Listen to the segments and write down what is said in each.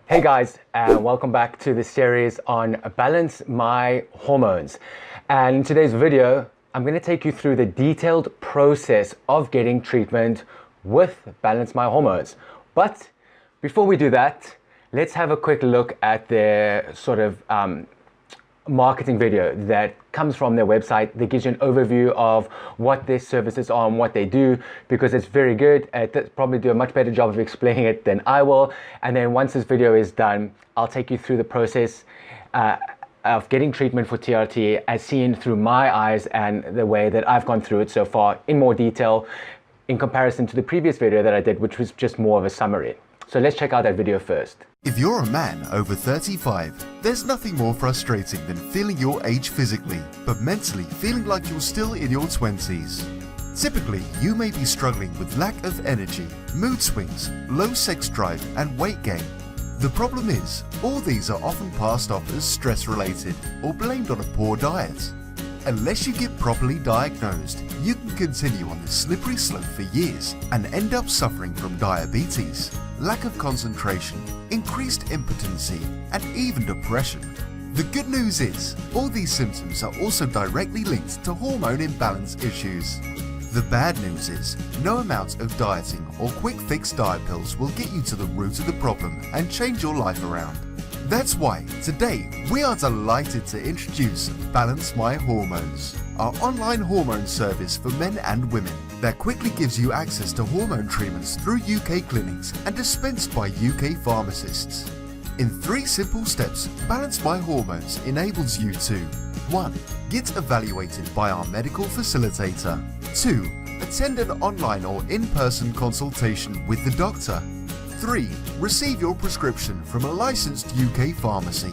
Hey guys, and welcome back to the series on Balance My Hormones. And in today's video, I'm going to take you through the detailed process of getting treatment with Balance My Hormones. But before we do that, let's have a quick look at their sort of marketing video that comes from their website that gives you an overview of what their services are and what they do, because it's very good. They'll probably do a much better job of explaining it than I will. And then once this video is done, I'll take you through the process of getting treatment for TRT as seen through my eyes and the way that I've gone through it so far in more detail in comparison to the previous video that I did, which was just more of a summary. So let's check out that video first. If you're a man over 35, there's nothing more frustrating than feeling your age physically, but mentally feeling like you're still in your 20s. Typically, you may be struggling with lack of energy, mood swings, low sex drive, and weight gain. The problem is, all these are often passed off as stress-related or blamed on a poor diet. Unless you get properly diagnosed, you can continue on this slippery slope for years and end up suffering from diabetes, lack of concentration, increased impotency, and even depression. The good news is, all these symptoms are also directly linked to hormone imbalance issues. The bad news is, no amount of dieting or quick fix diet pills will get you to the root of the problem and change your life around. That's why today we are delighted to introduce Balance My Hormones, our online hormone service for men and women that quickly gives you access to hormone treatments through UK clinics and dispensed by UK pharmacists. In 3 simple steps, Balance My Hormones enables you to 1. Get evaluated by our medical facilitator. 2. Attend an online or in-person consultation with the doctor. 3. Receive your prescription from a licensed UK pharmacy.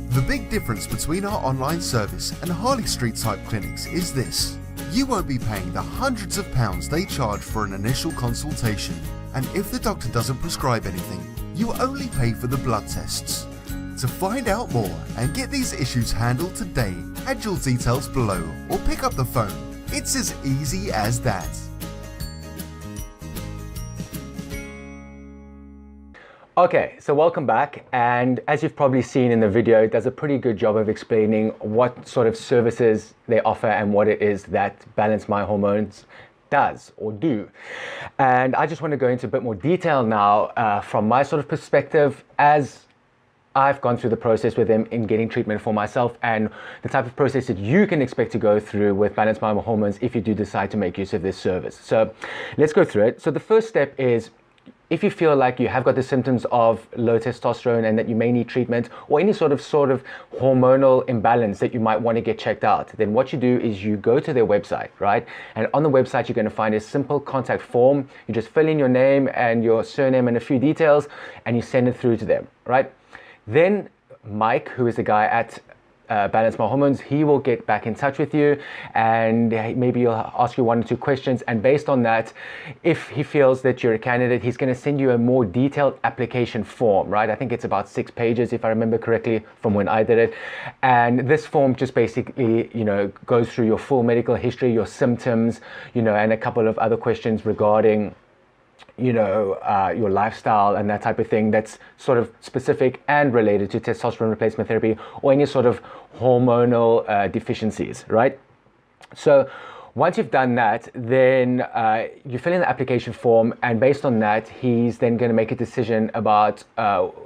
The big difference between our online service and Harley Street type clinics is this. You won't be paying the hundreds of pounds they charge for an initial consultation, and if the doctor doesn't prescribe anything, you only pay for the blood tests. To find out more and get these issues handled today, add your details below or pick up the phone. It's as easy as that. Okay, so welcome back, and as you've probably seen in the video, it does a pretty good job of explaining what sort of services they offer and what it is that Balance My Hormones does or do. And I just want to go into a bit more detail now from my sort of perspective as I've gone through the process with them in getting treatment for myself and the type of process that you can expect to go through with Balance My Hormones if you do decide to make use of this service. So let's go through it. So the first step is, if you feel like you have got the symptoms of low testosterone and that you may need treatment or any sort of hormonal imbalance that you might want to get checked out, then what you do is you go to their website, right? And on the website, you're going to find a simple contact form. You just fill in your name and your surname and a few details, and you send it through to them, right? Then Mike, who is the guy at Balance My Hormones, he will get back in touch with you and maybe he'll ask you 1 or 2 questions, and based on that, if he feels that you're a candidate, he's going to send you a more detailed application form, right? I think it's about 6 pages if I remember correctly from when I did it, and this form just basically goes through your full medical history, your symptoms, and a couple of other questions regarding your lifestyle and that type of thing that's sort of specific and related to testosterone replacement therapy or any sort of hormonal deficiencies, right? So once you've done that, then you fill in the application form, and based on that, he's then going to make a decision about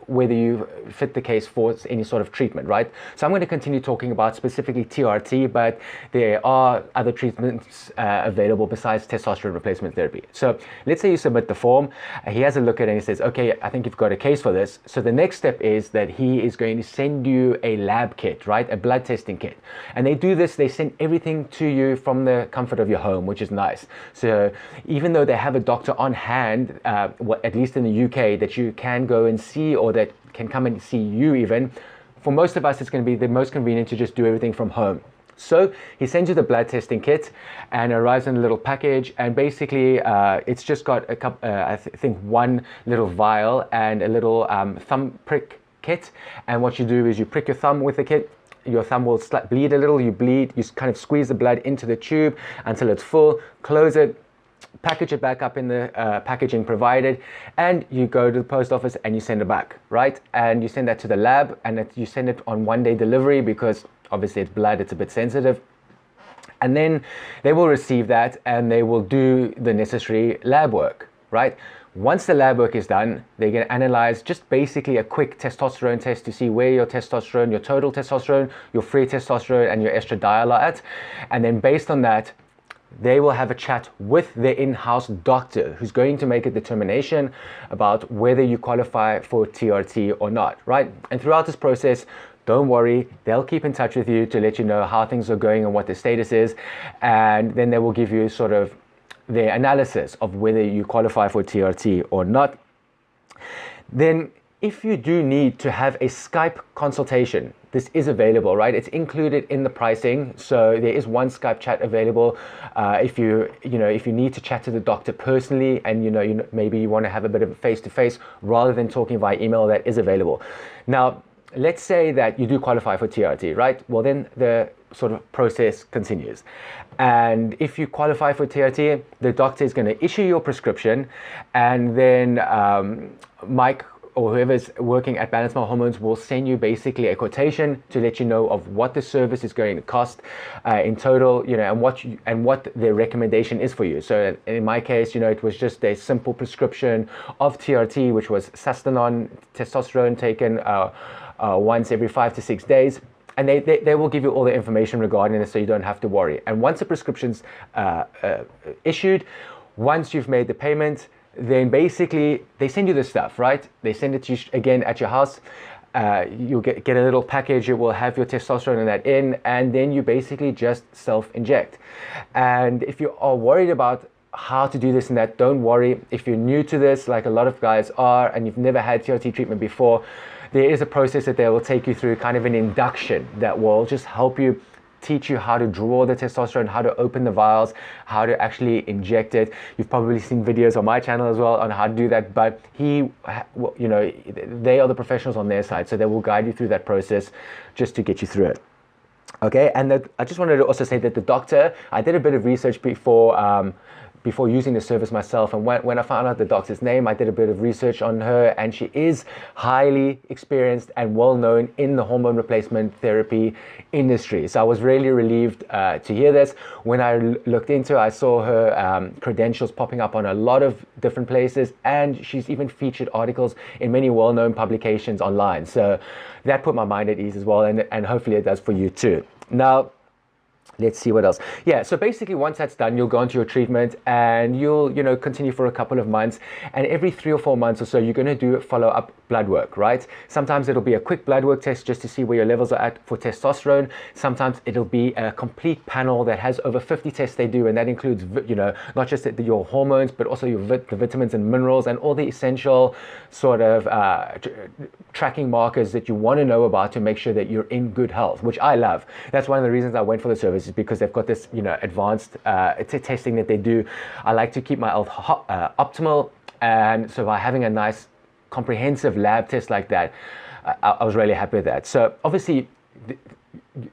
whether you fit the case for any sort of treatment, right? So I'm going to continue talking about specifically TRT, but there are other treatments available besides testosterone replacement therapy. So let's say you submit the form, he has a look at it and he says, okay, I think you've got a case for this. So the next step is that he is going to send you a lab kit, right? A blood testing kit. And they do this, they send everything to you from the comfort of your home, which is nice. So even though they have a doctor on hand, at least in the UK, that you can go and see or that can come and see you even, for most of us it's going to be the most convenient to just do everything from home. So he sends you the blood testing kit and it arrives in a little package, and basically it's just got a couple, I think 1 little vial and a little thumb prick kit, and what you do is you prick your thumb with the kit. Your thumb will bleed a little, you kind of squeeze the blood into the tube until it's full, close it, package it back up in the packaging provided, and you go to the post office and you send it back, right? And you send that to the lab, and you send it on 1-day delivery because obviously it's blood, it's a bit sensitive. And then they will receive that and they will do the necessary lab work, right? Once the lab work is done, they're going to analyze just basically a quick testosterone test to see where your testosterone, your total testosterone, your free testosterone, and your estradiol are at. And then based on that, they will have a chat with their in-house doctor who's going to make a determination about whether you qualify for TRT or not, right? And throughout this process, don't worry, they'll keep in touch with you to let you know how things are going and what the status is. And then they will give you sort of their analysis of whether you qualify for TRT or not. Then if you do need to have a Skype consultation, this is available, right? It's included in the pricing. So there is one Skype chat available. If you need to chat to the doctor personally, and maybe you want to have a bit of a face-to-face rather than talking via email, that is available. Now, let's say that you do qualify for TRT, right? Well, then the sort of process continues. And if you qualify for TRT, the doctor is going to issue your prescription, and then Mike or whoever's working at Balance My Hormones will send you basically a quotation to let you know of what the service is going to cost in total, and what their recommendation is for you. So in my case, it was just a simple prescription of TRT, which was Sustanon testosterone taken once every 5 to 6 days. And they will give you all the information regarding this, so you don't have to worry. And once the prescription's issued, once you've made the payment, then basically they send you the stuff, right? They send it to you again at your house. You'll get a little package. It will have your testosterone and that in, and then you basically just self-inject. And if you are worried about how to do this and that, don't worry. If you're new to this, like a lot of guys are, and you've never had TRT treatment before, there is a process that they will take you through, kind of an induction that will just help you, teach you how to draw the testosterone, how to open the vials, how to actually inject it. You've probably seen videos on my channel as well on how to do that, but they are the professionals on their side, so they will guide you through that process just to get you through it. Okay, and I just wanted to also say that the doctor, I did a bit of research before using the service myself, and when I found out the doctor's name, I did a bit of research on her, and she is highly experienced and well known in the hormone replacement therapy industry. So I was really relieved to hear this. When I looked into it, I saw her credentials popping up on a lot of different places, and she's even featured articles in many well-known publications online. So that put my mind at ease as well, and hopefully it does for you too. Now, let's see what else. Yeah, so basically once that's done, you'll go into your treatment, and you'll continue for a couple of months, and every 3 or 4 months or so, you're going to do follow-up blood work, right? Sometimes it'll be a quick blood work test just to see where your levels are at for testosterone. Sometimes it'll be a complete panel that has over 50 tests they do, and that includes not just your hormones, but also the vitamins and minerals and all the essential sort of tracking markers that you want to know about to make sure that you're in good health, which I love. That's one of the reasons I went for the service, is because they've got this advanced testing that they do. I like to keep my health optimal, and so by having a nice comprehensive lab test like that, I was really happy with that. So obviously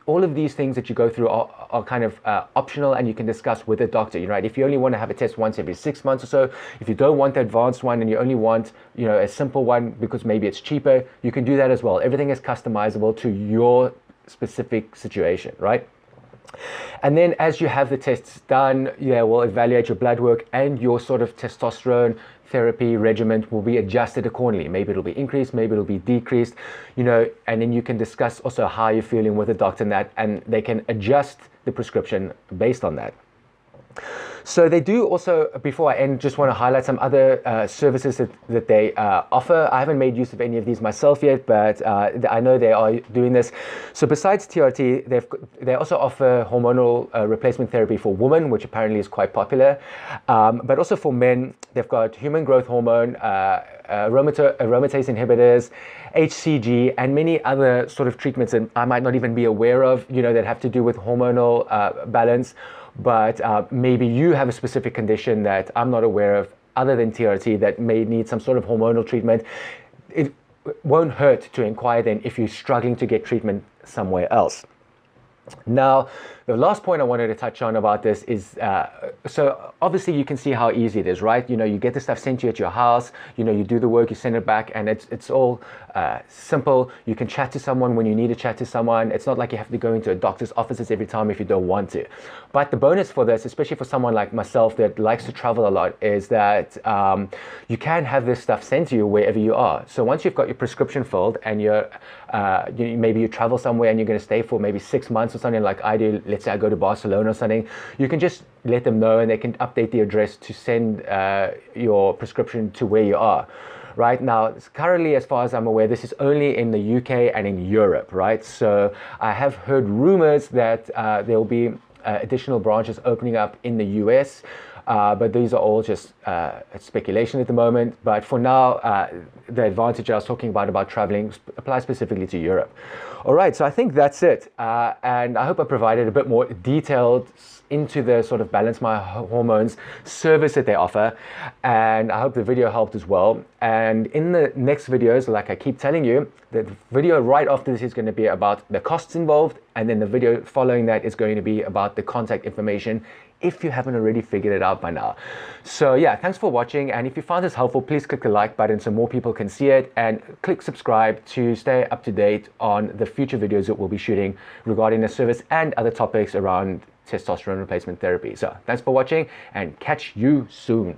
all of these things that you go through are kind of optional, and you can discuss with a doctor, right? If you only want to have a test once every 6 months or so, if you don't want the advanced one and you only want a simple one because maybe it's cheaper, you can do that as well. Everything is customizable to your specific situation, right? And then as you have the tests done, we'll evaluate your blood work, and your sort of testosterone therapy regimen will be adjusted accordingly. Maybe it'll be increased, maybe it'll be decreased, and then you can discuss also how you're feeling with the doctor and they can adjust the prescription based on that. So they do also, before I end, just want to highlight some other services that they offer. I haven't made use of any of these myself yet, but I know they are doing this. So besides TRT, they also offer hormonal replacement therapy for women, which apparently is quite popular. But also for men, they've got human growth hormone, aromatase inhibitors, HCG, and many other sort of treatments that I might not even be aware of, that have to do with hormonal balance. But maybe you have a specific condition that I'm not aware of other than TRT that may need some sort of hormonal treatment. It won't hurt to inquire then if you're struggling to get treatment somewhere else. Now, the last point I wanted to touch on about this is, so obviously you can see how easy it is, right? You know, you get the stuff sent to you at your house, you know, you do the work, you send it back, and it's all simple. You can chat to someone when you need to chat to someone. It's not like you have to go into a doctor's offices every time if you don't want to. But the bonus for this, especially for someone like myself that likes to travel a lot, is that you can have this stuff sent to you wherever you are. So once you've got your prescription filled and maybe you travel somewhere and you're going to stay for maybe 6 months or something like I do, let's say I go to Barcelona or something, you can just let them know and they can update the address to send your prescription to where you are. Right now, currently, as far as I'm aware, this is only in the UK and in Europe, right? So I have heard rumors that there will be additional branches opening up in the US, but these are all just speculation at the moment. But for now, the advantage I was talking about traveling applies specifically to Europe. All right, so I think that's it. And I hope I provided a bit more detailed into the sort of Balance My Hormones service that they offer. And I hope the video helped as well. And in the next videos, like I keep telling you, the video right after this is going to be about the costs involved. And then the video following that is going to be about the contact information, if you haven't already figured it out by now. So yeah, thanks for watching. And if you found this helpful, please click the like button so more people can see it, and click subscribe to stay up to date on the future videos that we'll be shooting regarding the service and other topics around testosterone replacement therapy. So thanks for watching and catch you soon.